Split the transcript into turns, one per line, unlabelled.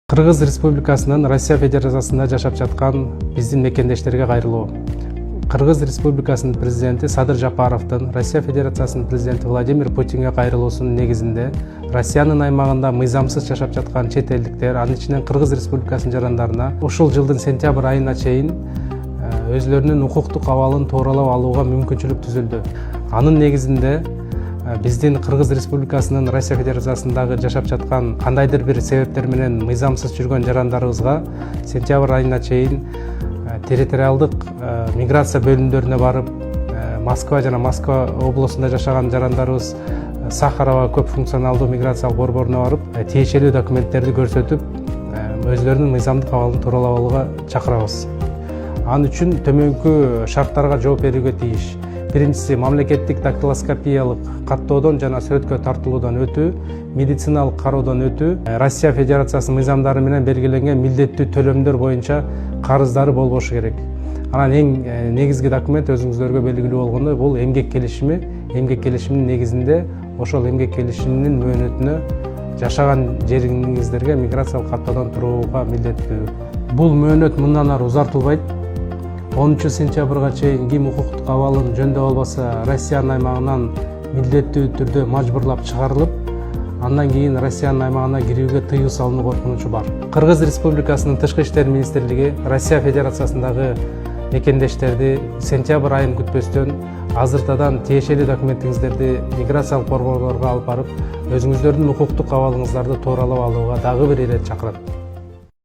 Кыргыз Республикасынын Россия Федерациясында жашап жаткан биздин мекендештерге кайрылуу. Кыргыз Республикасынын президенти Садыр Жапаровдун Россия Федерациясынын президенти Владимир Путинге кайрылуусунун негизинде Россиянын аймагында мыйзамсыз жашап жаткан чет элдиктер, анын ичинен Кыргыз Республикасынын жарандарына ушул жылдын сентябрь айына чейин өзлөрүнүн укуктук абалын тууралап алууга мүмкүнчүлүк түзүлдү. Анын негизинде биздин Кыргыз Республикасынын Россия Федерациясындагы жашап жаткан кандайдыр бир себептер менен мыйзамсыз жүргөн жарандарыбызга сентябрь айына чейин территориалдык миграция бөлүмдөрүнө барып, Москва жана Москва облусунда жашаган жарандарыбыз Сахарова көп функционалдуу миграциялык борборуна барып, тиешелүү документтерди көрсөтүп, өзлөрүнүн мыйзамдык абалын тууралап алууга чакырабыз. Анын үчүн төмөнкү шарттарга жооп берүүгө тийиш. Биринчиси, мамлекеттик дактилоскопиялык каттоодон жана сүрөткө тартылуудан өтүү, медициналык кароодон өтүү, Россия Федерациясынын мыйзамдары менен белгиленген милдеттүү төлөмдөр боюнча карыздары болбошу керек. Анан эң негизги документ өзүңүздөргө белгилүү болгондой, бул эмгек келишими. Эмгек келишиминин негизинде ошол эмгек келишиминин мөөнөтүнө жашаган жериңиздерге миграциялык каттоодон турууга милдеттүү. Бул мөөнөт мындан ары узартылбайт. 10 сентябрга чейин ким укуктук абалын жөндөп албаса, Россиянын аймагынан милдеттүү түрдө мажбурлап чыгарылып, андан кийин Россиянын аймагына кирүүгө тыюу салынуу коркунучу бар. Кыргыз Республикасынын Тышкы иштер министрлиги Россия Федерациясындагы мекендештерди сентябрь айын күтпөстөн азыртадан тиешелүү документиңиздерди миграциялык борборлорго алып барып, өзүңүздөрдүн укуктук абалыңыздарды тууралап алууга дагы бир ирет чакырат.